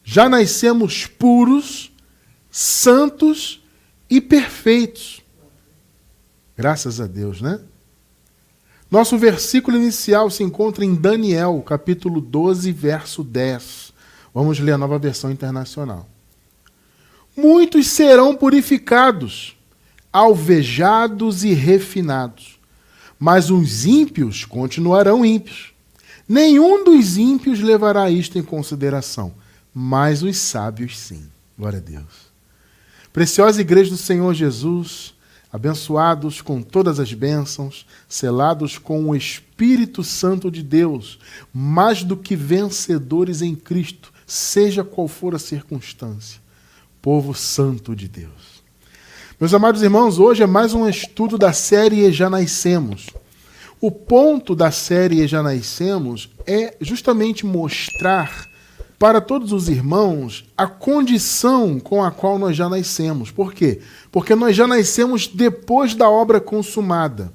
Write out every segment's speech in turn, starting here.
Já nascemos puros, santos e perfeitos. Graças a Deus, né? Nosso versículo inicial se encontra em Daniel, capítulo 12, verso 10. Vamos ler a Nova Versão Internacional. Muitos serão purificados, alvejados e refinados, mas os ímpios continuarão ímpios. Nenhum dos ímpios levará isto em consideração, mas os sábios sim. Glória a Deus. Preciosa Igreja do Senhor Jesus, abençoados com todas as bênçãos, selados com o Espírito Santo de Deus, mais do que vencedores em Cristo, seja qual for a circunstância. Povo santo de Deus. Meus amados irmãos, hoje é mais um estudo da série E Já Nascemos. O ponto da série E Já Nascemos é justamente mostrar para todos os irmãos a condição com a qual nós já nascemos. Por quê? Porque nós já nascemos depois da obra consumada.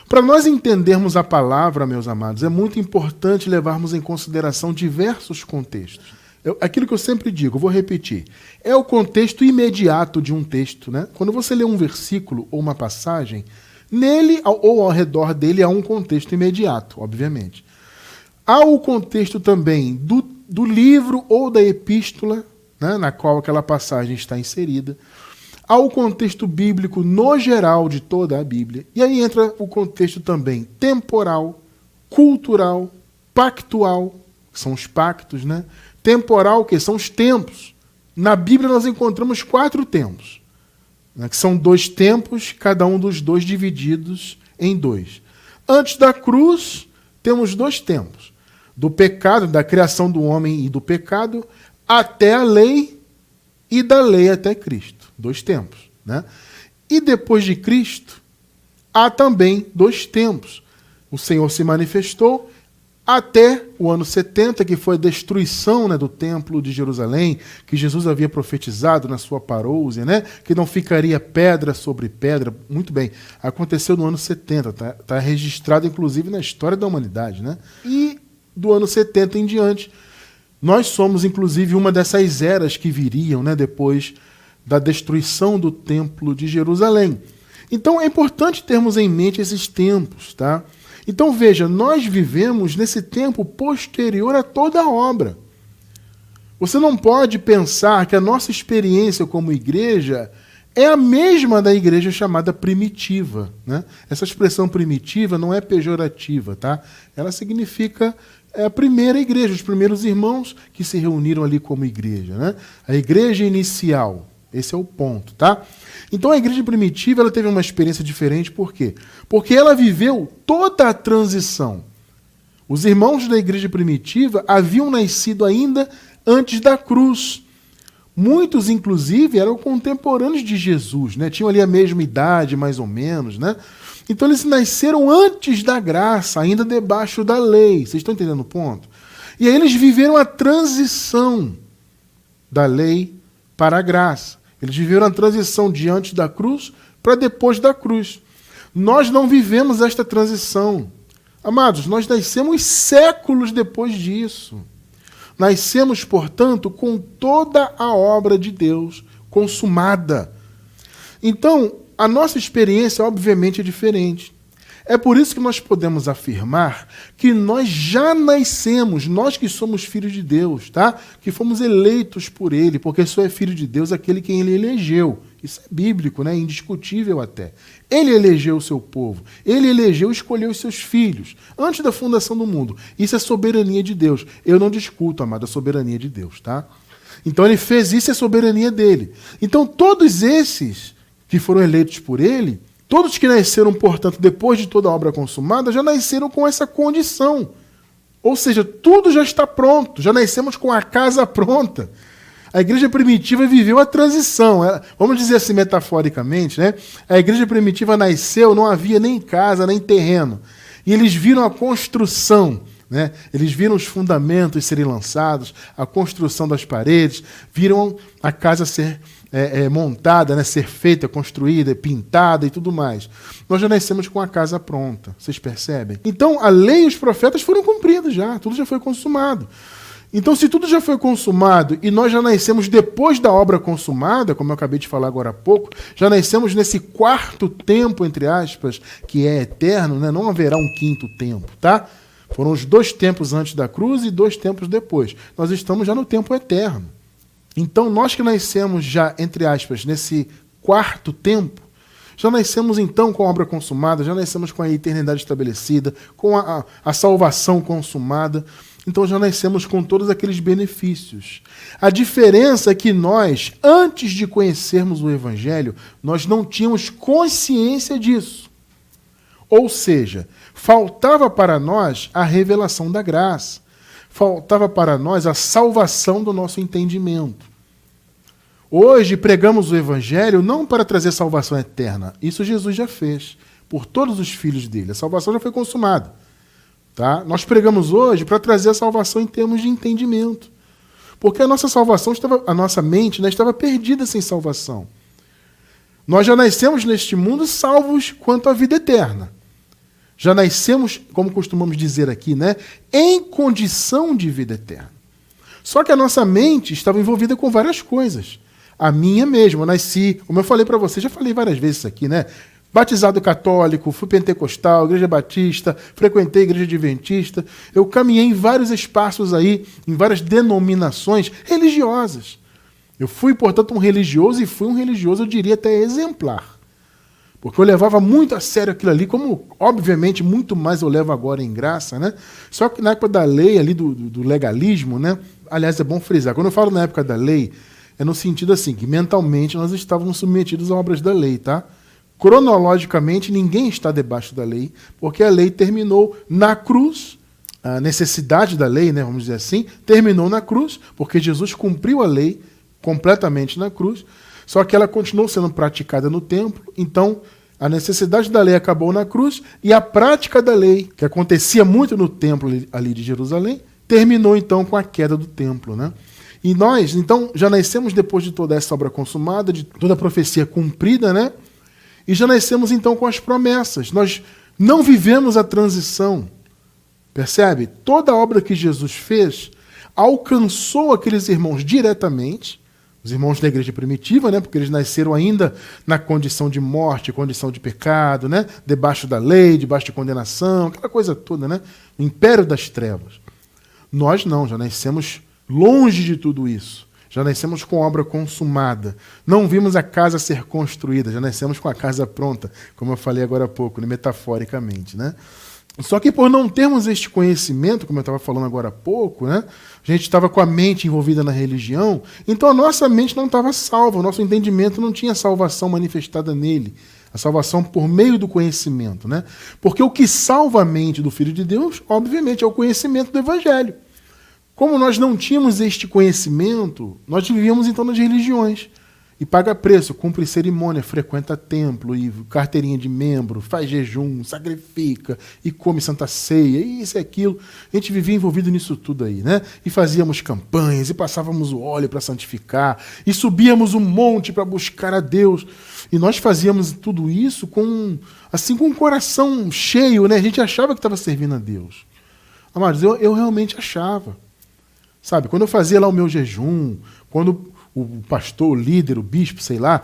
Para nós entendermos a palavra, meus amados, é muito importante levarmos em consideração diversos contextos. Aquilo que eu sempre digo, vou repetir, é o contexto imediato de um texto, né? Quando você lê um versículo ou uma passagem, nele ou ao redor dele há um contexto imediato, obviamente. Há o contexto também do livro ou da epístola, né, na qual aquela passagem está inserida. Há o contexto bíblico no geral de toda a Bíblia. E aí entra o contexto também temporal, cultural, pactual, que são os pactos, né? Temporal, que são os tempos. Na Bíblia nós encontramos 4 tempos, né, que são 2 tempos, cada um dos 2 divididos em 2. Antes da cruz, temos 2 tempos. Do pecado, da criação do homem e do pecado, até a lei e da lei até Cristo. 2 tempos. Né? E depois de Cristo, há também 2 tempos. O Senhor se manifestou até o ano 70, que foi a destruição, né, do templo de Jerusalém, que Jesus havia profetizado na sua parousia, né, que não ficaria pedra sobre pedra. Muito bem, aconteceu no ano 70, tá registrado inclusive na história da humanidade. Né? E do ano 70 em diante, nós somos inclusive uma dessas eras que viriam, né, depois da destruição do templo de Jerusalém. Então é importante termos em mente esses tempos, tá? Então veja, nós vivemos nesse tempo posterior a toda a obra. Você não pode pensar que a nossa experiência como igreja é a mesma da igreja chamada primitiva. Né? Essa expressão primitiva não é pejorativa, tá? Ela significa a primeira igreja, os primeiros irmãos que se reuniram ali como igreja. Né? A igreja inicial, esse é o ponto, tá? Então a igreja primitiva ela teve uma experiência diferente, por quê? Porque ela viveu toda a transição. Os irmãos da igreja primitiva haviam nascido ainda antes da cruz. Muitos, inclusive, eram contemporâneos de Jesus, né? Tinham ali a mesma idade, mais ou menos, né? Então eles nasceram antes da graça, ainda debaixo da lei. Vocês estão entendendo o ponto? E aí eles viveram a transição da lei para a graça. Eles viveram a transição de antes da cruz para depois da cruz. Nós não vivemos esta transição. Amados, nós nascemos séculos depois disso. Nascemos, portanto, com toda a obra de Deus consumada. Então, a nossa experiência, obviamente, é diferente. É por isso que nós podemos afirmar que nós já nascemos, nós que somos filhos de Deus, tá? Que fomos eleitos por Ele, porque só é filho de Deus aquele quem Ele elegeu. Isso é bíblico, né? Indiscutível até. Ele elegeu o seu povo, Ele elegeu e escolheu os seus filhos, antes da fundação do mundo. Isso é soberania de Deus. Eu não discuto, amado, a soberania de Deus, tá? Então Ele fez isso, é soberania dele. Então todos esses que foram eleitos por Ele, todos que nasceram, portanto, depois de toda a obra consumada, já nasceram com essa condição. Ou seja, tudo já está pronto, já nascemos com a casa pronta. A igreja primitiva viveu a transição. Vamos dizer assim metaforicamente, né? A igreja primitiva nasceu, não havia nem casa, nem terreno. E eles viram a construção, né? Eles viram os fundamentos serem lançados, a construção das paredes, viram a casa ser montada, né, ser feita, construída, pintada e tudo mais. Nós já nascemos com a casa pronta, vocês percebem? Então, a lei e os profetas foram cumpridos já, tudo já foi consumado. Então, se tudo já foi consumado e nós já nascemos depois da obra consumada, como eu acabei de falar agora há pouco, já nascemos nesse quarto tempo, entre aspas, que é eterno, né? Não haverá um quinto tempo, tá? Foram os 2 tempos antes da cruz e 2 tempos depois. Nós estamos já no tempo eterno. Então, nós que nascemos já, entre aspas, nesse quarto tempo, já nascemos então com a obra consumada, já nascemos com a eternidade estabelecida, com a salvação consumada. Então já nascemos com todos aqueles benefícios. A diferença é que nós, antes de conhecermos o Evangelho, nós não tínhamos consciência disso. Ou seja, faltava para nós a revelação da graça. Faltava para nós a salvação do nosso entendimento. Hoje pregamos o Evangelho não para trazer salvação eterna. Isso Jesus já fez por todos os filhos dele. A salvação já foi consumada. Tá? Nós pregamos hoje para trazer a salvação em termos de entendimento. Porque a nossa salvação a nossa mente, né, estava perdida sem salvação. Nós já nascemos neste mundo salvos quanto à vida eterna. Já nascemos, como costumamos dizer aqui, né, em condição de vida eterna. Só que a nossa mente estava envolvida com várias coisas. A minha mesmo, eu nasci, como eu falei para você, já falei várias vezes isso aqui, né? Batizado católico, fui pentecostal, igreja batista, frequentei igreja adventista. Eu caminhei em vários espaços aí, em várias denominações religiosas. Eu fui, portanto, um religioso e fui um religioso, eu diria até exemplar. Porque eu levava muito a sério aquilo ali, como, obviamente, muito mais eu levo agora em graça, né? Só que na época da lei, ali do legalismo, né? Aliás, é bom frisar, quando eu falo na época da lei, é no sentido assim, que mentalmente nós estávamos submetidos a obras da lei, tá? Cronologicamente, ninguém está debaixo da lei, porque a lei terminou na cruz, a necessidade da lei, né, vamos dizer assim, terminou na cruz, porque Jesus cumpriu a lei completamente na cruz, só que ela continuou sendo praticada no templo, então a necessidade da lei acabou na cruz, e a prática da lei, que acontecia muito no templo ali de Jerusalém, terminou então com a queda do templo, né? E nós, então, já nascemos depois de toda essa obra consumada, de toda a profecia cumprida, né? E já nascemos então com as promessas. Nós não vivemos a transição. Percebe? Toda a obra que Jesus fez alcançou aqueles irmãos diretamente, os irmãos da igreja primitiva, né? Porque eles nasceram ainda na condição de morte, condição de pecado, né? Debaixo da lei, debaixo de condenação, aquela coisa toda, né? O império das trevas. Nós não, já nascemos longe de tudo isso. Já nascemos com a obra consumada. Não vimos a casa ser construída, já nascemos com a casa pronta, como eu falei agora há pouco, né, metaforicamente, né? Só que por não termos este conhecimento, como eu estava falando agora há pouco, né, a gente estava com a mente envolvida na religião, então a nossa mente não estava salva, o nosso entendimento não tinha salvação manifestada nele. A salvação por meio do conhecimento, né? Porque o que salva a mente do Filho de Deus, obviamente, é o conhecimento do Evangelho. Como nós não tínhamos este conhecimento, nós vivíamos então nas religiões. E paga preço, cumpre cerimônia, frequenta templo, e carteirinha de membro, faz jejum, sacrifica, e come santa ceia, e isso e aquilo. A gente vivia envolvido nisso tudo aí, né? E fazíamos campanhas, e passávamos o óleo para santificar, e subíamos um monte para buscar a Deus. E nós fazíamos tudo isso com um coração cheio, né? A gente achava que estava servindo a Deus. Amados, eu realmente achava. Sabe, quando eu fazia lá o meu jejum, quando o pastor, o líder, o bispo, sei lá,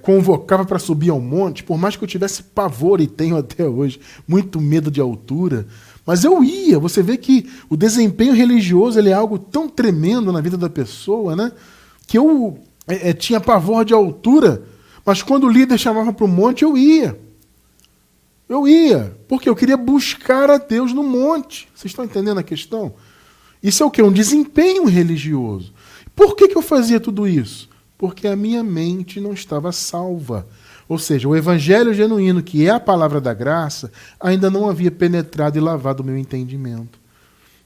convocava para subir ao monte, por mais que eu tivesse pavor, e tenho até hoje, muito medo de altura, mas eu ia. Você vê que o desempenho religioso ele é algo tão tremendo na vida da pessoa, né? Que eu tinha pavor de altura, mas quando o líder chamava para o monte, eu ia. Eu ia, porque eu queria buscar a Deus no monte. Vocês estão entendendo a questão? Isso é o quê? Um desempenho religioso. Por que eu fazia tudo isso? Porque a minha mente não estava salva. Ou seja, o evangelho genuíno, que é a palavra da graça, ainda não havia penetrado e lavado o meu entendimento.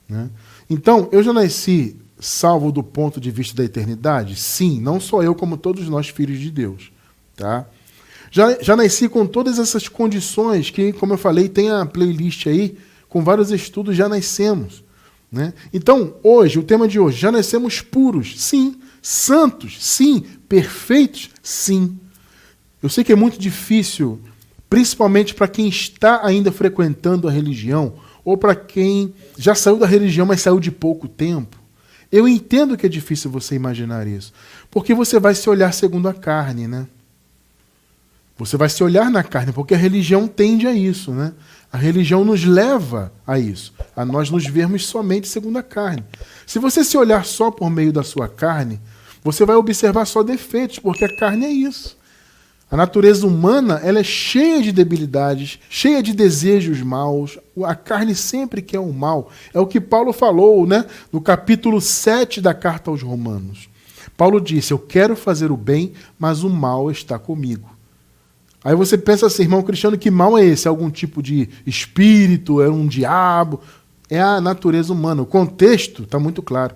Né? Então, eu já nasci salvo do ponto de vista da eternidade? Sim, não só eu, como todos nós, filhos de Deus. Tá? Já nasci com todas essas condições que, como eu falei, tem a playlist aí, com vários estudos, já nascemos. Né? Então, hoje, o tema de hoje, já nascemos puros? Sim. Santos? Sim. Perfeitos? Sim. Eu sei que é muito difícil, principalmente para quem está ainda frequentando a religião, ou para quem já saiu da religião, mas saiu de pouco tempo. Eu entendo que é difícil você imaginar isso, porque você vai se olhar segundo a carne, né? Você vai se olhar na carne, porque a religião tende a isso, né? A religião nos leva a isso, a nós nos vermos somente segundo a carne. Se você se olhar só por meio da sua carne, você vai observar só defeitos, porque a carne é isso. A natureza humana, ela é cheia de debilidades, cheia de desejos maus. A carne sempre quer o mal. É o que Paulo falou, né, no capítulo 7 da carta aos Romanos. Paulo disse, eu quero fazer o bem, mas o mal está comigo. Aí você pensa assim, irmão Cristiano, que mal é esse? É algum tipo de espírito? É um diabo? É a natureza humana. O contexto está muito claro.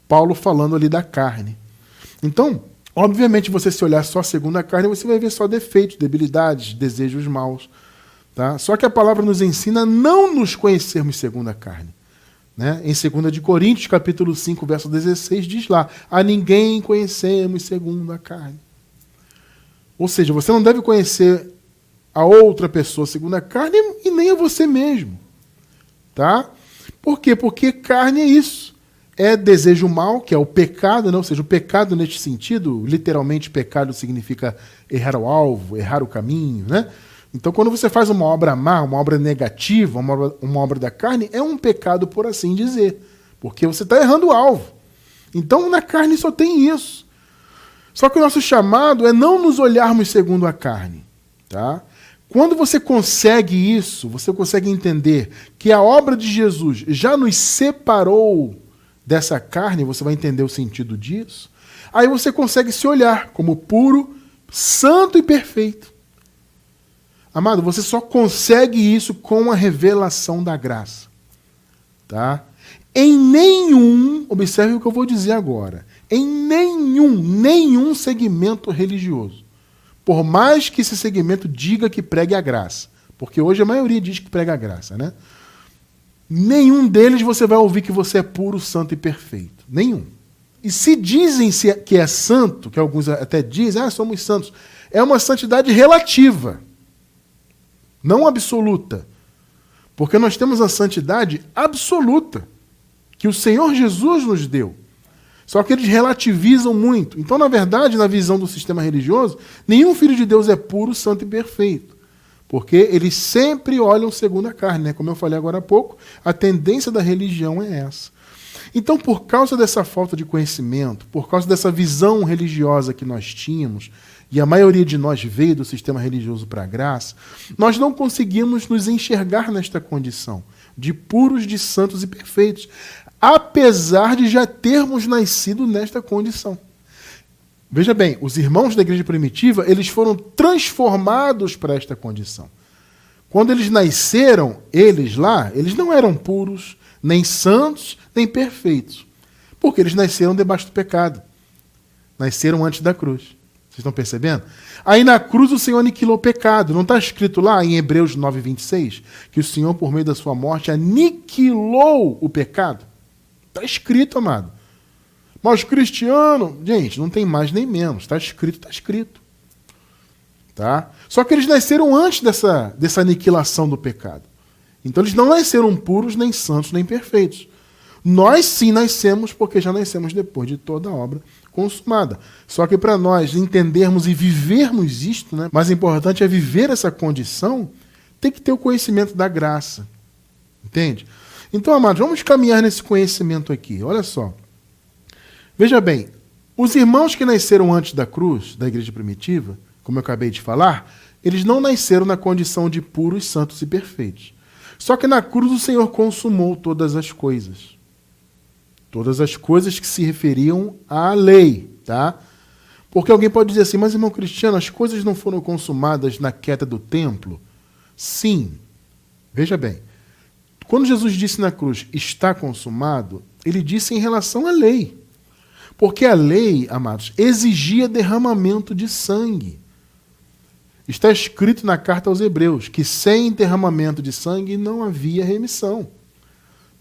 Paulo falando ali da carne. Então, obviamente, você se olhar só segundo a carne, você vai ver só defeitos, debilidades, desejos maus. Tá? Só que a palavra nos ensina a não nos conhecermos segundo a carne. Né? Em 2 de Coríntios, capítulo 5, verso 16, diz lá, a ninguém conhecemos segundo a carne. Ou seja, você não deve conhecer a outra pessoa segundo a carne e nem a você mesmo. Tá? Por quê? Porque carne é isso. É desejo mal, que é o pecado, né? Ou seja, o pecado neste sentido, literalmente pecado significa errar o alvo, errar o caminho, né? Então, quando você faz uma obra má, uma obra negativa, uma obra da carne, é um pecado, por assim dizer, porque você está errando o alvo. Então, na carne só tem isso. Só que o nosso chamado é não nos olharmos segundo a carne, tá? Quando você consegue isso, você consegue entender que a obra de Jesus já nos separou dessa carne, você vai entender o sentido disso, aí você consegue se olhar como puro, santo e perfeito. Amado, você só consegue isso com a revelação da graça. Tá? Em nenhum, observe o que eu vou dizer agora, em nenhum segmento religioso, por mais que esse segmento diga que pregue a graça, porque hoje a maioria diz que prega a graça, né? Nenhum deles você vai ouvir que você é puro, santo e perfeito. Nenhum. E se dizem que é santo, que alguns até dizem, somos santos, é uma santidade relativa, não absoluta. Porque nós temos a santidade absoluta, que o Senhor Jesus nos deu. Só que eles relativizam muito. Então, na verdade, na visão do sistema religioso, nenhum filho de Deus é puro, santo e perfeito. Porque eles sempre olham segundo a carne, né? Como eu falei agora há pouco, a tendência da religião é essa. Então, por causa dessa falta de conhecimento, por causa dessa visão religiosa que nós tínhamos, e a maioria de nós veio do sistema religioso para a graça, nós não conseguimos nos enxergar nesta condição de puros, de santos e perfeitos, apesar de já termos nascido nesta condição. Veja bem, os irmãos da igreja primitiva, eles foram transformados para esta condição. Quando eles nasceram, eles não eram puros, nem santos, nem perfeitos. Porque eles nasceram debaixo do pecado. Nasceram antes da cruz. Vocês estão percebendo? Aí na cruz o Senhor aniquilou o pecado. Não está escrito lá em Hebreus 9:26 que o Senhor, por meio da sua morte, aniquilou o pecado? Está escrito, amado. Mas cristiano, gente, não tem mais nem menos. Está escrito, está escrito. Tá? Só que eles nasceram antes dessa aniquilação do pecado. Então eles não nasceram puros, nem santos, nem perfeitos. Nós sim nascemos porque já nascemos depois de toda a obra consumada. Só que para nós entendermos e vivermos isto, né, mais importante é viver essa condição, tem que ter o conhecimento da graça. Entende? Então, amados, vamos caminhar nesse conhecimento aqui. Olha só. Veja bem, os irmãos que nasceram antes da cruz, da igreja primitiva, como eu acabei de falar, eles não nasceram na condição de puros, santos e perfeitos. Só que na cruz o Senhor consumou todas as coisas. Todas as coisas que se referiam à lei, tá? Porque alguém pode dizer assim, mas irmão Cristiano, as coisas não foram consumadas na queda do templo? Sim. Veja bem, quando Jesus disse na cruz, está consumado, ele disse em relação à lei. Porque a lei, amados, exigia derramamento de sangue. Está escrito na carta aos Hebreus que sem derramamento de sangue não havia remissão.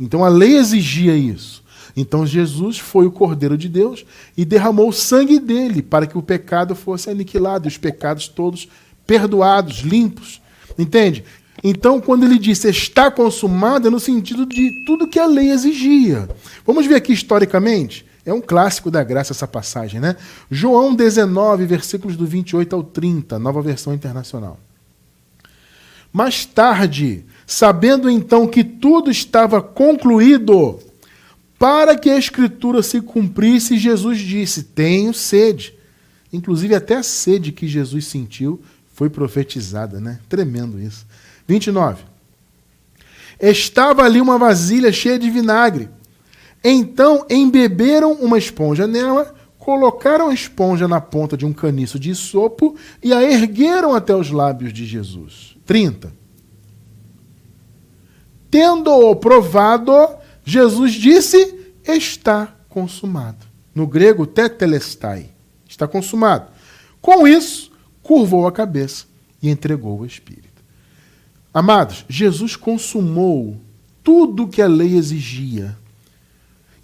Então a lei exigia isso. Então Jesus foi o Cordeiro de Deus e derramou o sangue dele para que o pecado fosse aniquilado, e os pecados todos perdoados, limpos. Entende? Então, quando ele disse está consumado, é no sentido de tudo que a lei exigia. Vamos ver aqui historicamente. É um clássico da graça essa passagem, né? João 19, versículos do 28 ao 30, nova versão internacional. Mais tarde, sabendo então que tudo estava concluído, para que a Escritura se cumprisse, Jesus disse: tenho sede. Inclusive até a sede que Jesus sentiu foi profetizada, né? Tremendo isso. 29. Estava ali uma vasilha cheia de vinagre. Então embeberam uma esponja nela, colocaram a esponja na ponta de um caniço de isopo e a ergueram até os lábios de Jesus. 30. Tendo-o provado, Jesus disse: está consumado. No grego, tetelestai. Está consumado. Com isso, curvou a cabeça e entregou o Espírito. Amados, Jesus consumou tudo o que a lei exigia.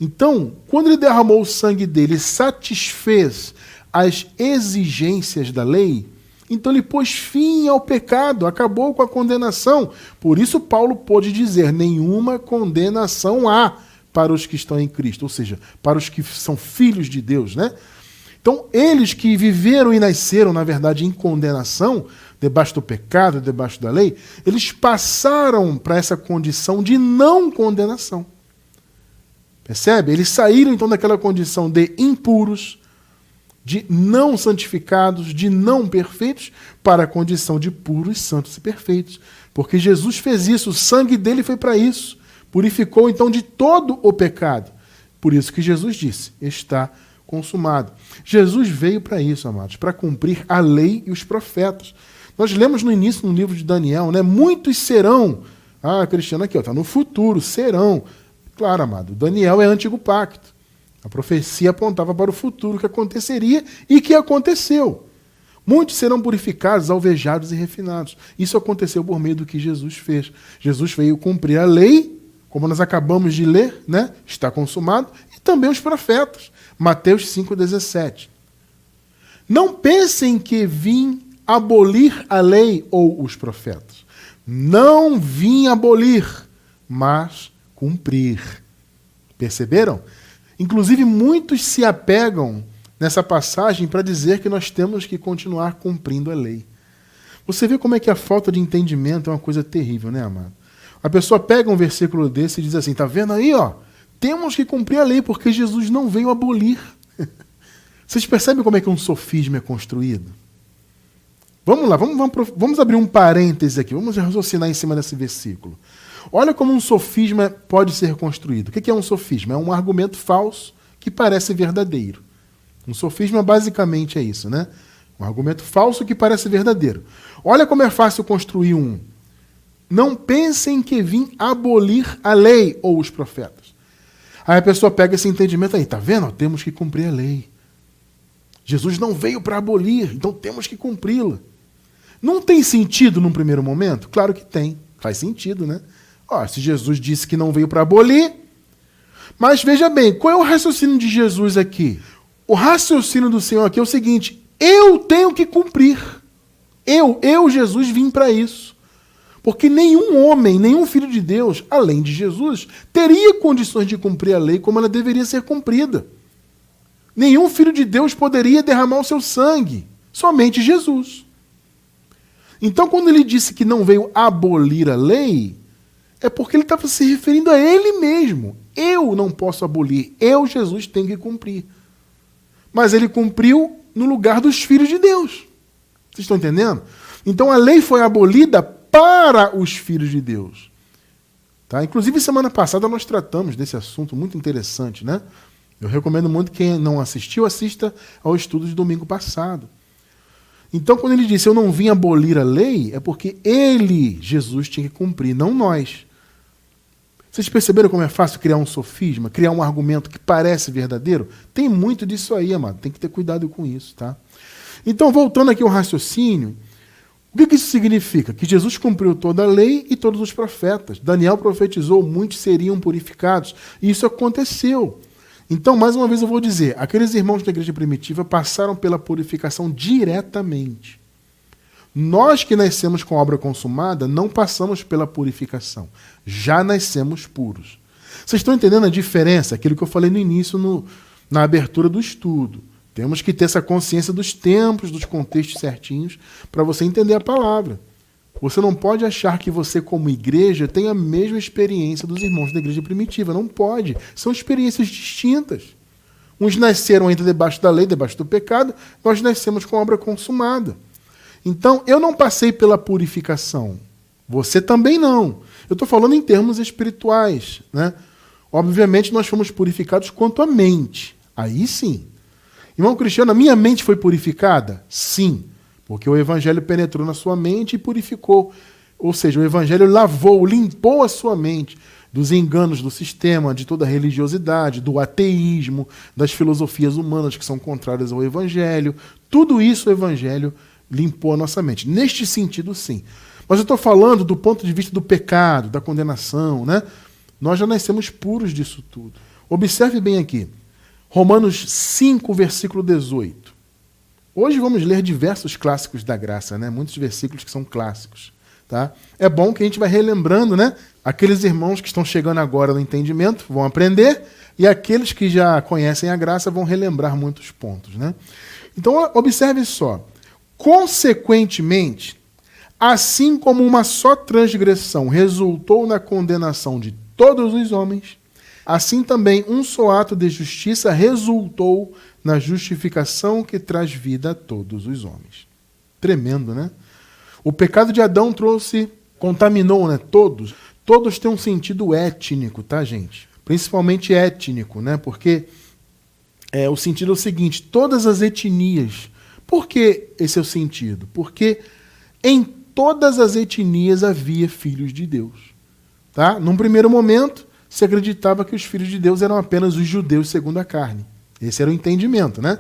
Então, quando ele derramou o sangue dele e satisfez as exigências da lei, então ele pôs fim ao pecado, acabou com a condenação. Por isso Paulo pôde dizer: nenhuma condenação há para os que estão em Cristo, ou seja, para os que são filhos de Deus, né? Então, eles que viveram e nasceram, na verdade, em condenação, debaixo do pecado, debaixo da lei, eles passaram para essa condição de não condenação. Percebe? Eles saíram, então, daquela condição de impuros, de não santificados, de não perfeitos, para a condição de puros, santos e perfeitos. Porque Jesus fez isso, o sangue dele foi para isso. Purificou, então, de todo o pecado. Por isso que Jesus disse: está consumado. Jesus veio para isso, amados, para cumprir a lei e os profetas. Nós lemos no início, no livro de Daniel, né? Muitos serão. Ah, Cristiano, aqui, está no futuro, serão. Claro, amado, Daniel é antigo pacto. A profecia apontava para o futuro que aconteceria e que aconteceu. Muitos serão purificados, alvejados e refinados. Isso aconteceu por meio do que Jesus fez. Jesus veio cumprir a lei, como nós acabamos de ler, né? Está consumado, e também os profetas. Mateus 5,17. Não pensem que vim abolir a lei ou os profetas. Não vim abolir, mas cumprir. Perceberam? Inclusive, muitos se apegam nessa passagem para dizer que nós temos que continuar cumprindo a lei. Você vê como é que a falta de entendimento é uma coisa terrível, né, amado? A pessoa pega um versículo desse e diz assim: tá vendo aí, ó? Temos que cumprir a lei, porque Jesus não veio abolir. Vocês percebem como é que um sofisma é construído? Vamos lá, vamos abrir um parêntese aqui, vamos raciocinar em cima desse versículo. Olha como um sofisma pode ser construído. O que é um sofisma? É um argumento falso que parece verdadeiro. Um sofisma basicamente é isso, né? Um argumento falso que parece verdadeiro. Olha como é fácil construir um. Não pensem que vim abolir a lei ou os profetas. Aí a pessoa pega esse entendimento aí, tá vendo? Temos que cumprir a lei. Jesus não veio para abolir, então temos que cumpri-la. Não tem sentido num primeiro momento? Claro que tem. Faz sentido, né? Ó, se Jesus disse que não veio para abolir, mas veja bem, qual é o raciocínio de Jesus aqui? O raciocínio do Senhor aqui é o seguinte: eu tenho que cumprir. Eu, Jesus, vim para isso. Porque nenhum homem, nenhum filho de Deus, além de Jesus, teria condições de cumprir a lei como ela deveria ser cumprida. Nenhum filho de Deus poderia derramar o seu sangue. Somente Jesus. Então, quando ele disse que não veio abolir a lei, é porque ele estava se referindo a ele mesmo. Eu não posso abolir. Eu, Jesus, tenho que cumprir. Mas ele cumpriu no lugar dos filhos de Deus. Vocês estão entendendo? Então, a lei foi abolida para os filhos de Deus. Tá? Inclusive, semana passada nós tratamos desse assunto muito interessante, né? Eu recomendo muito que quem não assistiu, assista ao estudo de domingo passado. Então, quando ele disse, eu não vim abolir a lei, é porque ele, Jesus, tinha que cumprir, não nós. Vocês perceberam como é fácil criar um sofisma, criar um argumento que parece verdadeiro? Tem muito disso aí, amado. Tem que ter cuidado com isso, tá? Então, voltando aqui ao raciocínio, o que isso significa? Que Jesus cumpriu toda a lei e todos os profetas. Daniel profetizou, muitos seriam purificados. E isso aconteceu. Então, mais uma vez eu vou dizer, aqueles irmãos da igreja primitiva passaram pela purificação diretamente. Nós que nascemos com a obra consumada, não passamos pela purificação. Já nascemos puros. Vocês estão entendendo a diferença? Aquilo que eu falei no início, na abertura do estudo. Temos que ter essa consciência dos tempos, dos contextos certinhos, para você entender a palavra. Você não pode achar que você, como igreja, tem a mesma experiência dos irmãos da igreja primitiva. Não pode. São experiências distintas. Uns nasceram ainda debaixo da lei, debaixo do pecado. Nós nascemos com a obra consumada. Então, eu não passei pela purificação. Você também não. Eu estou falando em termos espirituais, né? Obviamente, nós fomos purificados quanto à mente. Aí sim. Irmão Cristiano, a minha mente foi purificada? Sim. Porque o Evangelho penetrou na sua mente e purificou. Ou seja, o Evangelho lavou, limpou a sua mente dos enganos do sistema, de toda a religiosidade, do ateísmo, das filosofias humanas que são contrárias ao Evangelho. Tudo isso o Evangelho limpou a nossa mente. Neste sentido, sim. Mas eu estou falando do ponto de vista do pecado, da condenação, né? Nós já nascemos puros disso tudo. Observe bem aqui. Romanos 5, versículo 18. Hoje vamos ler diversos clássicos da graça, né? Muitos versículos que são clássicos. Tá? É bom que a gente vai relembrando, né? Aqueles irmãos que estão chegando agora no entendimento vão aprender, e aqueles que já conhecem a graça vão relembrar muitos pontos. Né? Então, observe só. Consequentemente, assim como uma só transgressão resultou na condenação de todos os homens, assim também um só ato de justiça resultou na justificação que traz vida a todos os homens. Tremendo, né? O pecado de Adão contaminou, né? Todos. Todos têm um sentido étnico, tá, gente? Principalmente étnico, né? Porque o sentido é o seguinte, todas as etnias. Por que esse é o sentido? Porque em todas as etnias havia filhos de Deus. Tá? Num primeiro momento, se acreditava que os filhos de Deus eram apenas os judeus segundo a carne. Esse era o entendimento, né?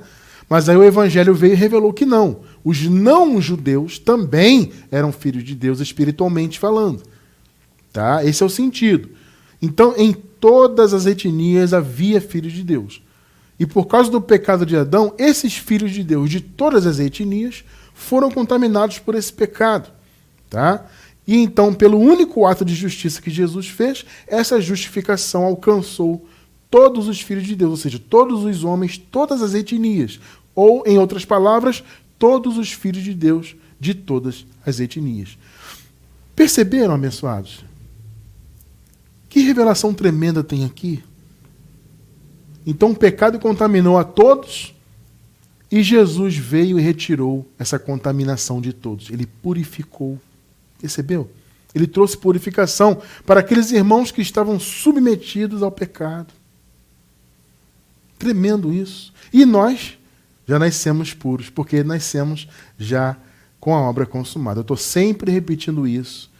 Mas aí o Evangelho veio e revelou que não. Os não-judeus também eram filhos de Deus espiritualmente falando. Tá? Esse é o sentido. Então, em todas as etnias havia filhos de Deus. E por causa do pecado de Adão, esses filhos de Deus de todas as etnias foram contaminados por esse pecado. Tá? E então, pelo único ato de justiça que Jesus fez, essa justificação alcançou todos os filhos de Deus, ou seja, todos os homens, todas as etnias. Ou, em outras palavras, todos os filhos de Deus de todas as etnias. Perceberam, abençoados? Que revelação tremenda tem aqui. Então o pecado contaminou a todos e Jesus veio e retirou essa contaminação de todos. Ele purificou. Percebeu? Ele trouxe purificação para aqueles irmãos que estavam submetidos ao pecado. Tremendo isso. E nós já nascemos puros, porque nascemos já com a obra consumada. Eu estou sempre repetindo isso.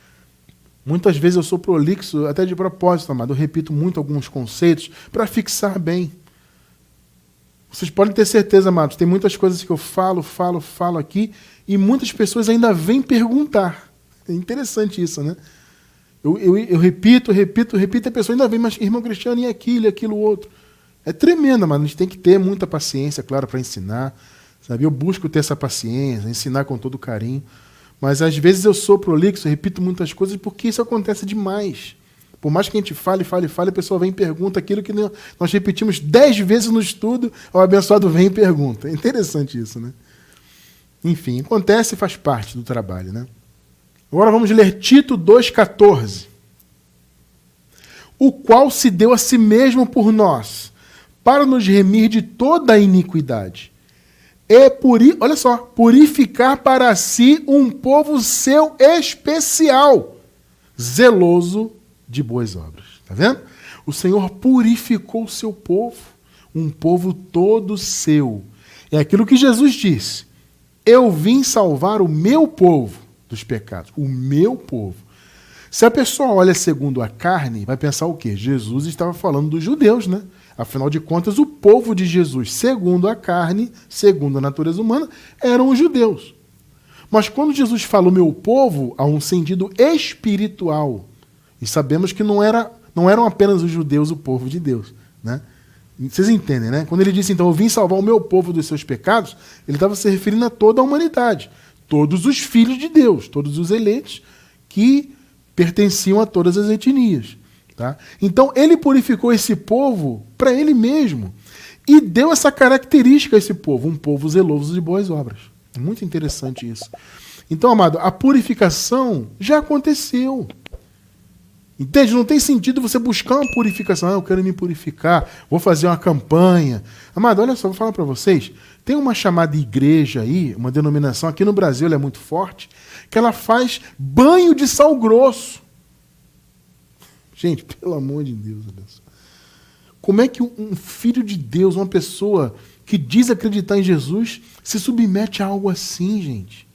Muitas vezes eu sou prolixo, até de propósito, amado. Eu repito muito alguns conceitos para fixar bem. Vocês podem ter certeza, amados, tem muitas coisas que eu falo aqui, e muitas pessoas ainda vêm perguntar. É interessante isso, né? Eu repito, a pessoa ainda vem, mas irmão Cristiano, e aquilo outro. É tremendo, mas a gente tem que ter muita paciência, claro, para ensinar. Sabe? Eu busco ter essa paciência, ensinar com todo carinho. Mas às vezes eu sou prolixo, repito muitas coisas, porque isso acontece demais. Por mais que a gente fale, a pessoa vem e pergunta aquilo que nós repetimos 10 vezes no estudo, o abençoado vem e pergunta. É interessante isso, né? Enfim, acontece e faz parte do trabalho, né? Agora vamos ler Tito 2,14. O qual se deu a si mesmo por nós, para nos remir de toda a iniquidade. E olha só, purificar para si um povo seu especial, zeloso de boas obras. Está vendo? O Senhor purificou o seu povo, um povo todo seu. É aquilo que Jesus disse. Eu vim salvar o meu povo dos pecados. O meu povo. Se a pessoa olha segundo a carne, vai pensar o quê? Jesus estava falando dos judeus, né? Afinal de contas, o povo de Jesus, segundo a carne, segundo a natureza humana, eram os judeus. Mas quando Jesus fala o meu povo, há um sentido espiritual. E sabemos que não eram apenas os judeus o povo de Deus. Né? Vocês entendem, né? Quando ele disse, então, eu vim salvar o meu povo dos seus pecados, ele estava se referindo a toda a humanidade. Todos os filhos de Deus, todos os eleitos que pertenciam a todas as etnias. Tá? Então, ele purificou esse povo para ele mesmo. e deu essa característica a esse povo, um povo zeloso de boas obras. Muito interessante isso. Então, amado, a purificação já aconteceu. Entende? Não tem sentido você buscar uma purificação. Eu quero me purificar, vou fazer uma campanha. Amado, olha só, vou falar para vocês. Tem uma chamada igreja aí, uma denominação, aqui no Brasil ela é muito forte, que ela faz banho de sal grosso. Gente, pelo amor de Deus, olha só. Como é que um filho de Deus, uma pessoa que diz acreditar em Jesus, se submete a algo assim, gente?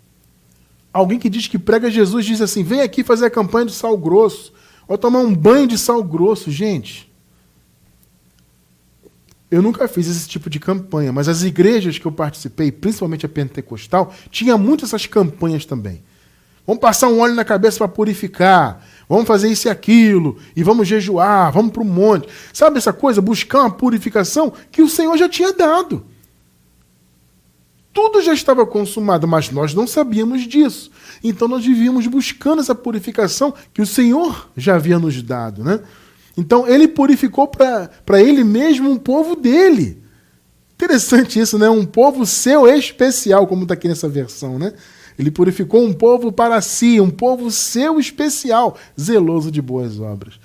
Alguém que diz que prega Jesus diz assim, vem aqui fazer a campanha de sal grosso, ou tomar um banho de sal grosso. Gente, eu nunca fiz esse tipo de campanha, mas as igrejas que eu participei, principalmente a pentecostal, tinha muitas essas campanhas também. Vamos passar um óleo na cabeça para purificar, vamos fazer isso e aquilo, e vamos jejuar, vamos para o monte. Sabe essa coisa? Buscar uma purificação que o Senhor já tinha dado. Tudo já estava consumado, mas nós não sabíamos disso. Então nós vivíamos buscando essa purificação que o Senhor já havia nos dado, né? Então ele purificou para ele mesmo um povo dele. Interessante isso, né? Um povo seu especial, como está aqui nessa versão, né? Ele purificou um povo para si, um povo seu especial, zeloso de boas obras.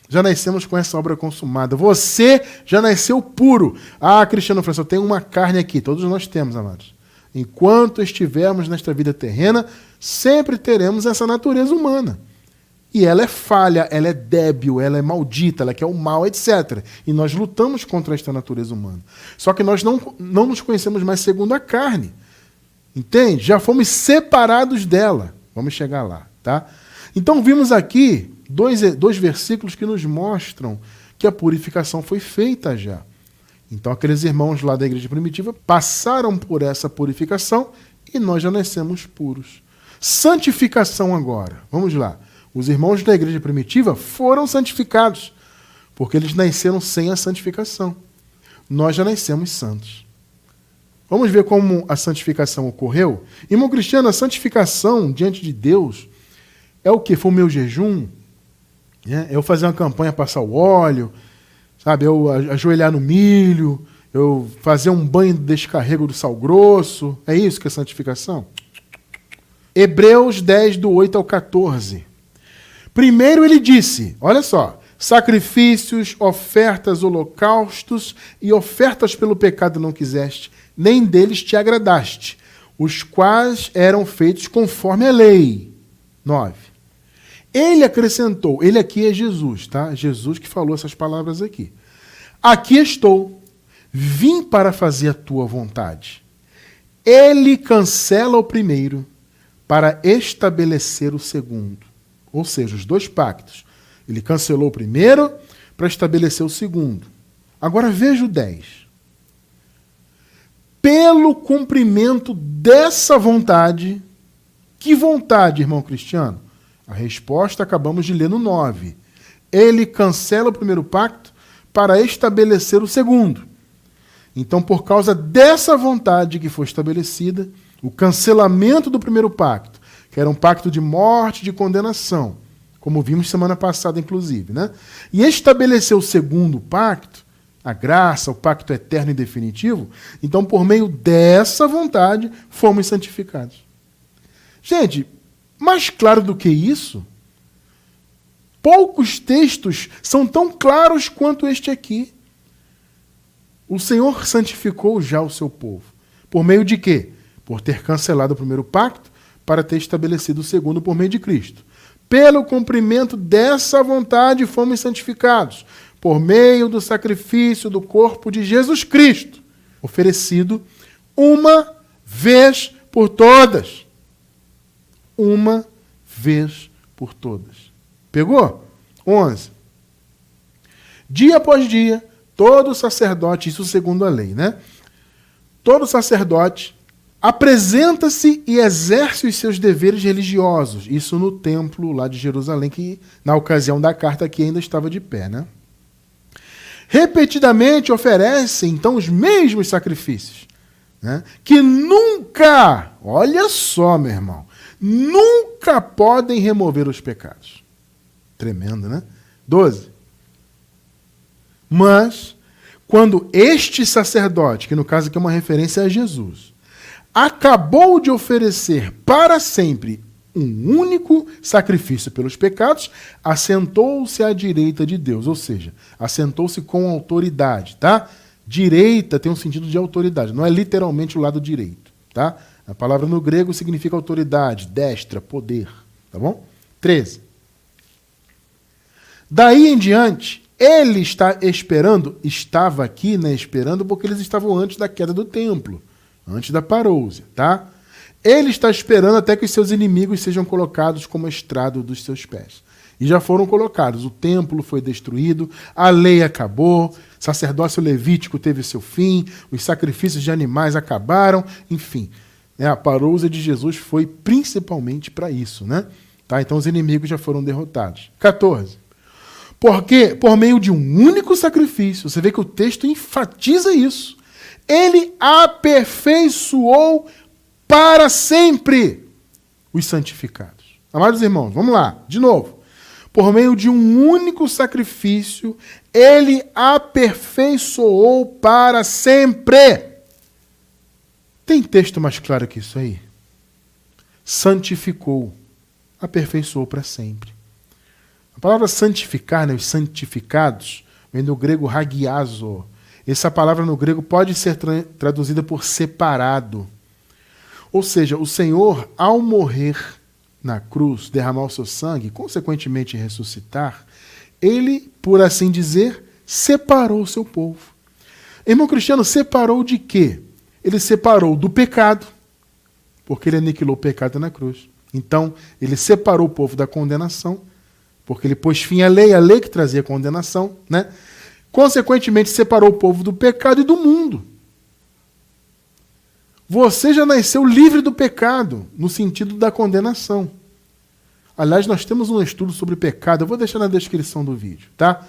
Já nascemos com essa obra consumada. Você já nasceu puro. Ah, Cristiano França, eu tenho uma carne aqui. Todos nós temos, amados. Enquanto estivermos nesta vida terrena, sempre teremos essa natureza humana. E ela é falha, ela é débil, ela é maldita, ela quer o mal, etc. E nós lutamos contra esta natureza humana. Só que nós não nos conhecemos mais segundo a carne. Entende? Já fomos separados dela. Vamos chegar lá, tá? Então vimos aqui dois versículos que nos mostram que a purificação foi feita já. Então aqueles irmãos lá da igreja primitiva passaram por essa purificação e nós já nascemos puros. Santificação agora. Vamos lá. Os irmãos da igreja primitiva foram santificados, porque eles nasceram sem a santificação. Nós já nascemos santos. Vamos ver como a santificação ocorreu? Irmão Cristiano, a santificação diante de Deus é o quê? Foi o meu jejum? É eu fazer uma campanha, passar o óleo, sabe? Eu ajoelhar no milho, eu fazer um banho de descarrego do sal grosso. É isso que é santificação? Hebreus 10, do 8 ao 14. Primeiro ele disse, olha só, sacrifícios, ofertas, holocaustos e ofertas pelo pecado não quiseste, nem deles te agradaste, os quais eram feitos conforme a lei. 9. Ele acrescentou, ele aqui é Jesus, tá? Jesus que falou essas palavras aqui. Aqui estou, vim para fazer a tua vontade. Ele cancela o primeiro para estabelecer o segundo. Ou seja, os dois pactos. Ele cancelou o primeiro para estabelecer o segundo. Agora veja o 10. Pelo cumprimento dessa vontade, que vontade, irmão Cristiano? A resposta acabamos de ler no 9. Ele cancela o primeiro pacto para estabelecer o segundo. Então, por causa dessa vontade que foi estabelecida, o cancelamento do primeiro pacto, que era um pacto de morte e de condenação, como vimos semana passada, inclusive, né? E estabeleceu o segundo pacto, a graça, o pacto eterno e definitivo, então, por meio dessa vontade, fomos santificados. Gente, mais claro do que isso, poucos textos são tão claros quanto este aqui. O Senhor santificou já o seu povo. Por meio de quê? Por ter cancelado o primeiro pacto, para ter estabelecido o segundo por meio de Cristo. Pelo cumprimento dessa vontade fomos santificados, por meio do sacrifício do corpo de Jesus Cristo, oferecido uma vez por todas. Uma vez por todas. Pegou? 11. Dia após dia, todo sacerdote, isso segundo a lei, né? Todo sacerdote apresenta-se e exerce os seus deveres religiosos. Isso no templo lá de Jerusalém, que na ocasião da carta aqui ainda estava de pé, né? Repetidamente oferece, então, os mesmos sacrifícios, né? Que nunca, olha só, meu irmão, nunca podem remover os pecados. Tremendo, né? 12. Mas, quando este sacerdote, que no caso aqui é uma referência a Jesus, acabou de oferecer para sempre um único sacrifício pelos pecados, assentou-se à direita de Deus, ou seja, assentou-se com autoridade, tá? Direita tem um sentido de autoridade, não é literalmente o lado direito, tá? A palavra no grego significa autoridade, destra, poder, tá bom? 13. Daí em diante, ele está esperando, estava aqui, né, esperando, porque eles estavam antes da queda do templo, antes da parousia, tá? Ele está esperando até que os seus inimigos sejam colocados como estrado dos seus pés. E já foram colocados. O templo foi destruído, a lei acabou, sacerdócio levítico teve seu fim, os sacrifícios de animais acabaram, enfim. A parousia de Jesus foi principalmente para isso, né? Tá? Então os inimigos já foram derrotados. 14. Porque, por meio de um único sacrifício, você vê que o texto enfatiza isso, ele aperfeiçoou para sempre os santificados. Amados irmãos, vamos lá, de novo. Por meio de um único sacrifício, ele aperfeiçoou para sempre. Tem texto mais claro que isso aí? Santificou, aperfeiçoou para sempre. A palavra santificar, né, os santificados, vem do grego hagiazo. Essa palavra no grego pode ser traduzida por separado. Ou seja, o Senhor, ao morrer na cruz, derramar o seu sangue, consequentemente ressuscitar, ele, por assim dizer, separou o seu povo. Irmão Cristiano, separou de quê? Ele separou do pecado, porque ele aniquilou o pecado na cruz. Então, ele separou o povo da condenação, porque ele pôs fim à lei que trazia condenação, né? Consequentemente, separou o povo do pecado e do mundo. Você já nasceu livre do pecado, no sentido da condenação. Aliás, nós temos um estudo sobre pecado, eu vou deixar na descrição do vídeo, tá?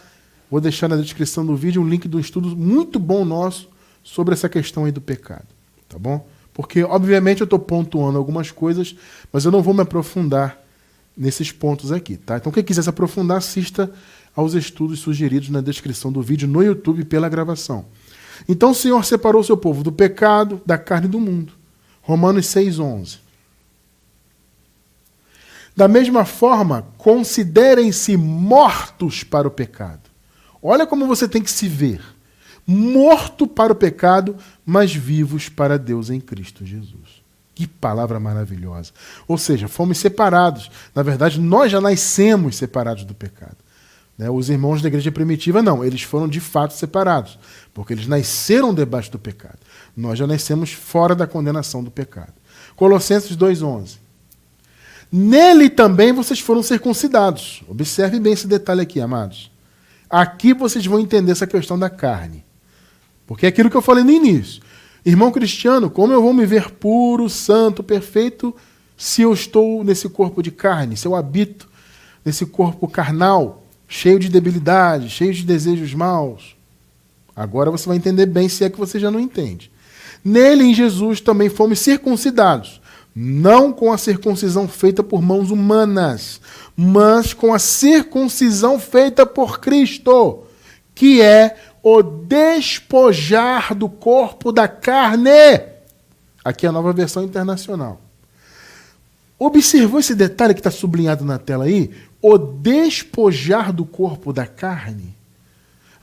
Vou deixar na descrição do vídeo um link de um estudo muito bom nosso sobre essa questão aí do pecado, tá bom? Porque, obviamente, eu estou pontuando algumas coisas, mas eu não vou me aprofundar nesses pontos aqui, tá? Então, quem quiser se aprofundar, assista aos estudos sugeridos na descrição do vídeo no YouTube pela gravação. Então o Senhor separou o seu povo do pecado, da carne e do mundo. Romanos 6,11. Da mesma forma, considerem-se mortos para o pecado. Olha como você tem que se ver. Morto para o pecado, mas vivos para Deus em Cristo Jesus. Que palavra maravilhosa. Ou seja, fomos separados. Na verdade, nós já nascemos separados do pecado. Os irmãos da igreja primitiva não, eles foram de fato separados, porque eles nasceram debaixo do pecado. Nós já nascemos fora da condenação do pecado. Colossenses 2,11. Nele também vocês foram circuncidados. Observe bem esse detalhe aqui, amados. Aqui vocês vão entender essa questão da carne. Porque é aquilo que eu falei no início. Irmão Cristiano, como eu vou me ver puro, santo, perfeito, se eu estou nesse corpo de carne, se eu habito nesse corpo carnal, cheio de debilidade, cheio de desejos maus? Agora você vai entender bem, se é que você já não entende. Nele, em Jesus, também fomos circuncidados, não com a circuncisão feita por mãos humanas, mas com a circuncisão feita por Cristo, que é o despojar do corpo da carne. Aqui é a Nova Versão Internacional. Observou esse detalhe que está sublinhado na tela aí? O despojar do corpo da carne.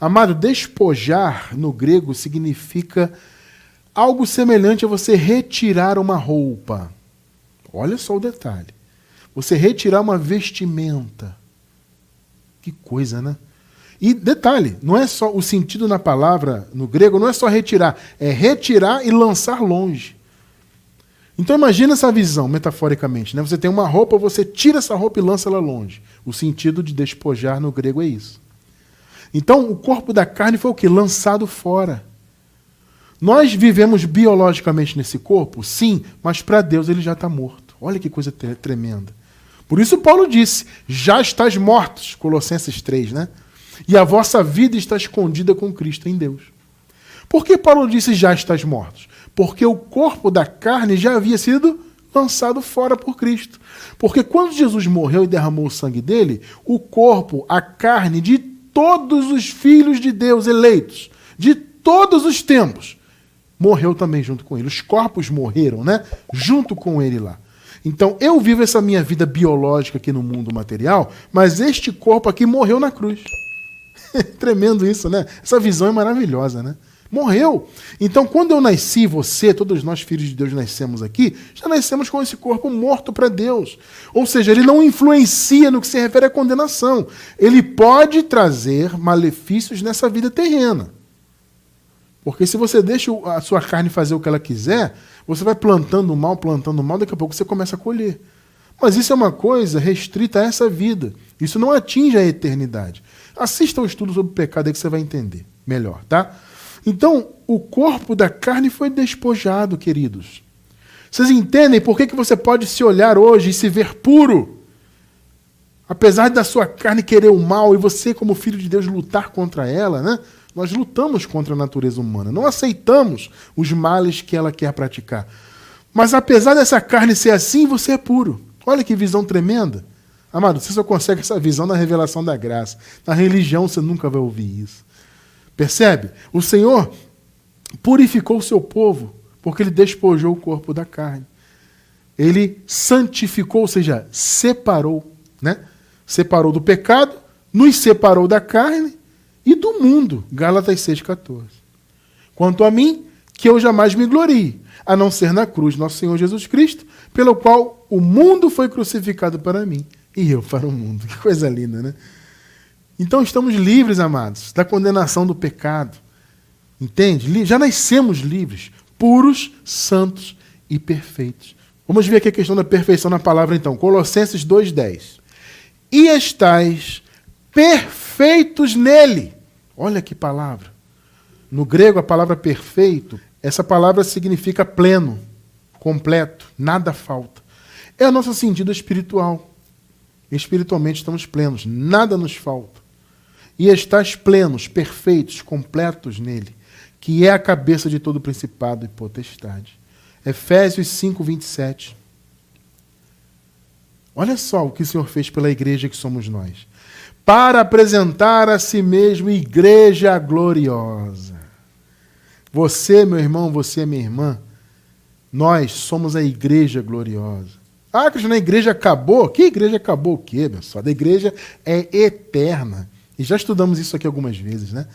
Amado, despojar no grego significa algo semelhante a você retirar uma roupa. Olha só o detalhe. Você retirar uma vestimenta. Que coisa, né? E detalhe, não é só o sentido na palavra no grego, não é só retirar, é retirar e lançar longe. Então imagina essa visão, metaforicamente, né? Você tem uma roupa, você tira essa roupa e lança ela longe. O sentido de despojar no grego é isso. Então o corpo da carne foi o quê? Lançado fora. Nós vivemos biologicamente nesse corpo? Sim, mas para Deus ele já está morto. Olha que coisa tremenda. Por isso Paulo disse, já estás mortos, Colossenses 3, né? E a vossa vida está escondida com Cristo em Deus. Por que Paulo disse, já estás mortos? Porque o corpo da carne já havia sido lançado fora por Cristo. Porque quando Jesus morreu e derramou o sangue dele, o corpo, a carne de todos os filhos de Deus eleitos, de todos os tempos, morreu também junto com ele. Os corpos morreram, né? Junto com ele lá. Então, eu vivo essa minha vida biológica aqui no mundo material, mas este corpo aqui morreu na cruz. Tremendo isso, né? Essa visão é maravilhosa, né? Morreu. Então, quando eu nasci, você, todos nós filhos de Deus nascemos aqui, já nascemos com esse corpo morto para Deus. Ou seja, ele não influencia no que se refere à condenação. Ele pode trazer malefícios nessa vida terrena. Porque se você deixa a sua carne fazer o que ela quiser, você vai plantando mal, daqui a pouco você começa a colher. Mas isso é uma coisa restrita a essa vida. Isso não atinge a eternidade. Assista ao estudo sobre o pecado aí que você vai entender melhor, tá? Então, o corpo da carne foi despojado, queridos. Vocês entendem por que você pode se olhar hoje e se ver puro? Apesar da sua carne querer o mal e você, como filho de Deus, lutar contra ela, né? Nós lutamos contra a natureza humana, não aceitamos os males que ela quer praticar. Mas apesar dessa carne ser assim, você é puro. Olha que visão tremenda. Amado, você só consegue essa visão na revelação da graça. Na religião você nunca vai ouvir isso. Percebe? O Senhor purificou o seu povo porque ele despojou o corpo da carne. Ele santificou, ou seja, separou, né? Separou do pecado, nos separou da carne e do mundo. Gálatas 6,14. Quanto a mim, que eu jamais me glorie, a não ser na cruz, nosso Senhor Jesus Cristo, pelo qual o mundo foi crucificado para mim e eu para o mundo. Que coisa linda, né? Então estamos livres, amados, da condenação do pecado. Entende? Já nascemos livres, puros, santos e perfeitos. Vamos ver aqui a questão da perfeição na palavra, então. Colossenses 2,10. E estais perfeitos nele. Olha que palavra. No grego, a palavra perfeito, essa palavra significa pleno, completo, nada falta. É o nosso sentido espiritual. Espiritualmente estamos plenos, nada nos falta. E estais plenos, perfeitos, completos nele, que é a cabeça de todo principado e potestade. Efésios 5:27. Olha só o que o Senhor fez pela igreja que somos nós. Para apresentar a si mesmo igreja gloriosa. Você, meu irmão, você, minha irmã, nós somos a igreja gloriosa. Ah, Cristiano, a igreja acabou? Que igreja acabou o quê, meu só? A igreja é eterna. E já estudamos isso aqui algumas vezes, né?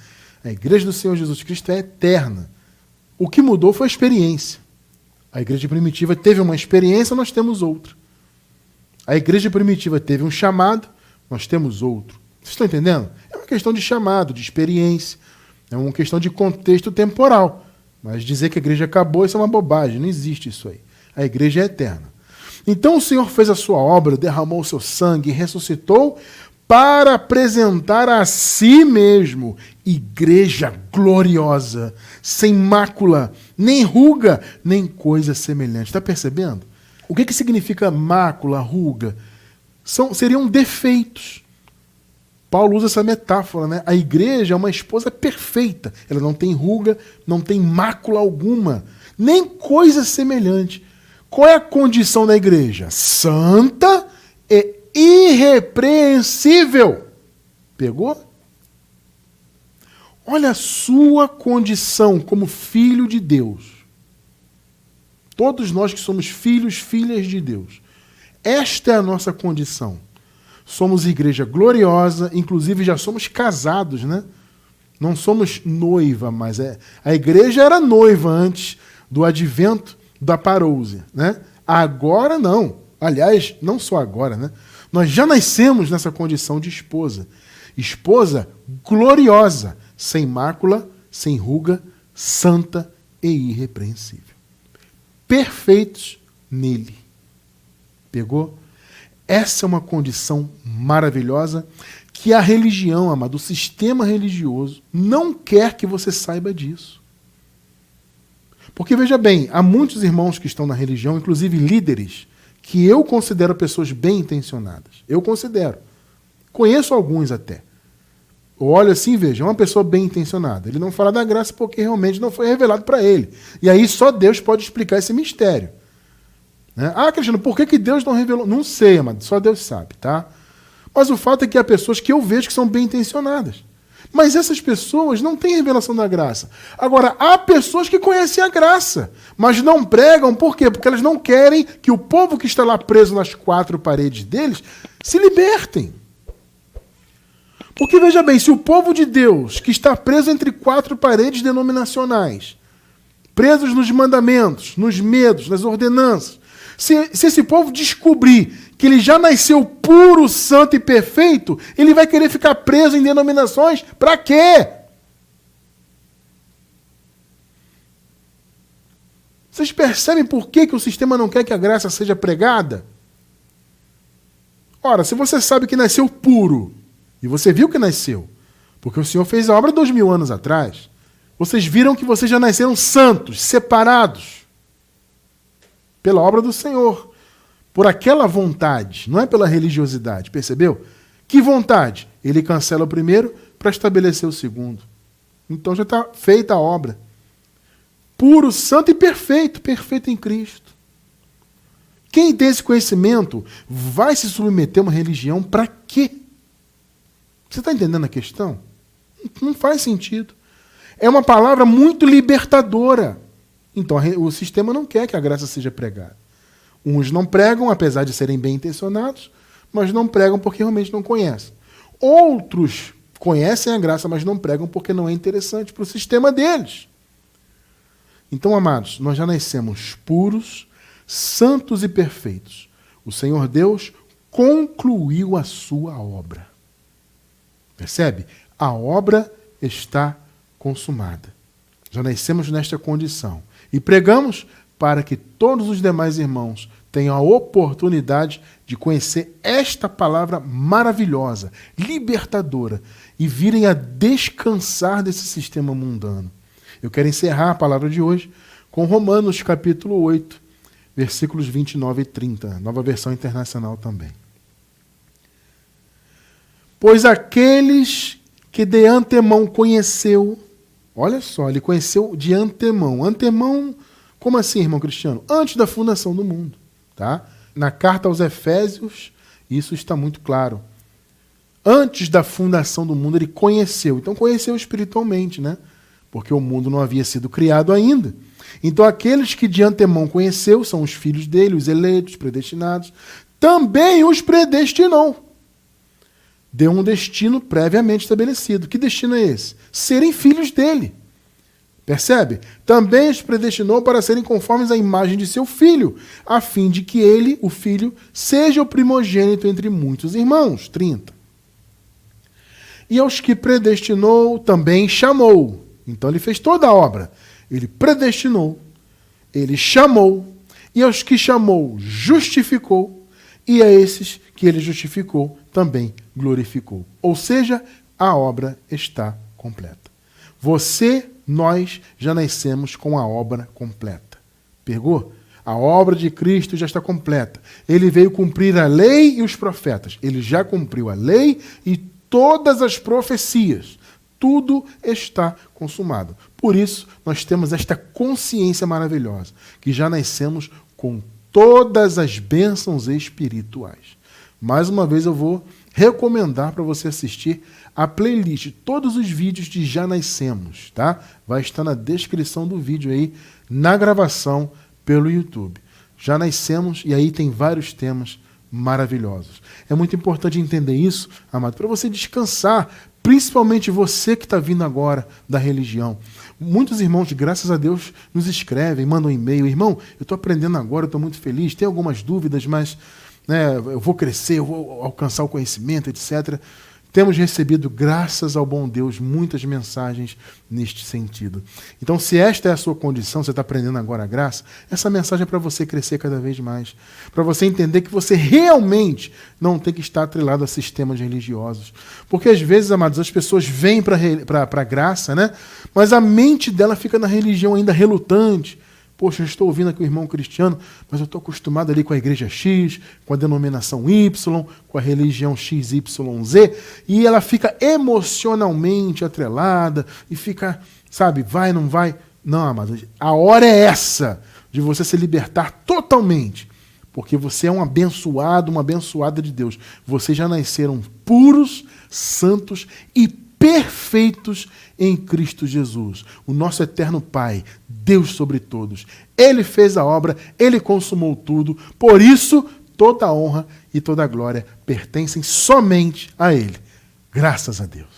A igreja do Senhor Jesus Cristo é eterna. O que mudou foi a experiência. A igreja primitiva teve uma experiência, nós temos outra. A igreja primitiva teve um chamado, nós temos outro. Vocês estão entendendo? É uma questão de chamado, de experiência. É uma questão de contexto temporal. Mas dizer que a igreja acabou, isso é uma bobagem. Não existe isso aí. A igreja é eterna. Então o Senhor fez a sua obra, derramou o seu sangue, ressuscitou para apresentar a si mesmo igreja gloriosa, sem mácula, nem ruga, nem coisa semelhante. Está percebendo? O que significa mácula, ruga? Seriam defeitos. Paulo usa essa metáfora, né? A igreja é uma esposa perfeita. Ela não tem ruga, não tem mácula alguma, nem coisa semelhante. Qual é a condição da igreja? Santa e irrepreensível. Pegou? Olha a sua condição como filho de Deus. Todos nós que somos filhos, filhas de Deus. Esta é a nossa condição. Somos igreja gloriosa, inclusive já somos casados, né? Não somos noiva, mas a igreja era noiva antes do advento da parousia, né? Agora não. Aliás, não só agora, né? Nós já nascemos nessa condição de esposa. Esposa gloriosa, sem mácula, sem ruga, santa e irrepreensível. Perfeitos nele. Pegou? Essa é uma condição maravilhosa que a religião, amado, o sistema religioso, não quer que você saiba disso. Porque, veja bem, há muitos irmãos que estão na religião, inclusive líderes, que eu considero pessoas bem intencionadas. Eu considero. Conheço alguns até. Eu olho assim e vejo, é uma pessoa bem intencionada. Ele não fala da graça porque realmente não foi revelado para ele. E aí só Deus pode explicar esse mistério. Né? Ah, Cristiano, por que Deus não revelou? Não sei, amado, só Deus sabe, tá? Mas o fato é que há pessoas que eu vejo que são bem intencionadas. Mas essas pessoas não têm revelação da graça. Agora, há pessoas que conhecem a graça, mas não pregam. Por quê? Porque elas não querem que o povo que está lá preso nas quatro paredes deles se libertem. Porque, veja bem, se o povo de Deus, que está preso entre quatro paredes denominacionais, presos nos mandamentos, nos medos, nas ordenanças, se esse povo descobrir que ele já nasceu puro, santo e perfeito, ele vai querer ficar preso em denominações para quê? Vocês percebem por que o sistema não quer que a graça seja pregada? Ora, se você sabe que nasceu puro, e você viu que nasceu, porque o Senhor fez a obra 2000 anos atrás, vocês viram que vocês já nasceram santos, separados, pela obra do Senhor, por aquela vontade, não é pela religiosidade, percebeu? Que vontade? Ele cancela o primeiro para estabelecer o segundo. Então já está feita a obra. Puro, santo e perfeito, perfeito em Cristo. Quem tem esse conhecimento vai se submeter a uma religião para quê? Você está entendendo a questão? Não faz sentido. É uma palavra muito libertadora. Então o sistema não quer que a graça seja pregada. Uns não pregam, apesar de serem bem intencionados, mas não pregam porque realmente não conhecem. Outros conhecem a graça, mas não pregam porque não é interessante para o sistema deles. Então, amados, nós já nascemos puros, santos e perfeitos. O Senhor Deus concluiu a sua obra. Percebe? A obra está consumada. Já nascemos nesta condição. E pregamos para que todos os demais irmãos tenham a oportunidade de conhecer esta palavra maravilhosa, libertadora, e virem a descansar desse sistema mundano. Eu quero encerrar a palavra de hoje com Romanos capítulo 8, versículos 29 e 30, nova versão internacional também. Pois aqueles que de antemão conheceu, olha só, ele conheceu de antemão. Antemão, como assim, irmão Cristiano? Antes da fundação do mundo. Tá? Na carta aos Efésios, isso está muito claro. Antes da fundação do mundo, ele conheceu. Então, conheceu espiritualmente, né? Porque o mundo não havia sido criado ainda. Então, aqueles que de antemão conheceu são os filhos dele, os eleitos, predestinados. Também os predestinou. Deu um destino previamente estabelecido. Que destino é esse? Serem filhos dele. Percebe? Também os predestinou para serem conformes à imagem de seu filho, a fim de que ele, o filho, seja o primogênito entre muitos irmãos. 30. E aos que predestinou, também chamou. Então ele fez toda a obra. Ele predestinou, ele chamou, e aos que chamou, justificou, e a esses que ele justificou, também glorificou. Ou seja, a obra está completa. Você, nós, já nascemos com a obra completa. Pegou? A obra de Cristo já está completa. Ele veio cumprir a lei e os profetas. Ele já cumpriu a lei e todas as profecias. Tudo está consumado. Por isso, nós temos esta consciência maravilhosa, que já nascemos com todas as bênçãos espirituais. Mais uma vez eu vou recomendar para você assistir a playlist, todos os vídeos de Já Nascemos, tá? Vai estar na descrição do vídeo aí, na gravação pelo YouTube. Já Nascemos, e aí tem vários temas maravilhosos. É muito importante entender isso, amado, para você descansar, principalmente você que está vindo agora da religião. Muitos irmãos, graças a Deus, nos escrevem, mandam um e-mail. Irmão, eu estou aprendendo agora, eu estou muito feliz, tenho algumas dúvidas, mas eu vou crescer, eu vou alcançar o conhecimento, etc. Temos recebido, graças ao bom Deus, muitas mensagens neste sentido. Então, se esta é a sua condição, você está aprendendo agora a graça, essa mensagem é para você crescer cada vez mais. Para você entender que você realmente não tem que estar atrelado a sistemas religiosos. Porque, às vezes, amados, as pessoas vêm para a graça, né? Mas a mente dela fica na religião ainda relutante. Poxa, eu estou ouvindo aqui o irmão Cristiano, mas eu estou acostumado ali com a igreja X, com a denominação Y, com a religião XYZ, e ela fica emocionalmente atrelada e fica, sabe, vai, não vai. Não, amado, a hora é essa de você se libertar totalmente, porque você é um abençoado, uma abençoada de Deus. Vocês já nasceram puros, santos e perfeitos em Cristo Jesus, o nosso eterno Pai, Deus sobre todos. Ele fez a obra, Ele consumou tudo, por isso toda a honra e toda a glória pertencem somente a Ele. Graças a Deus.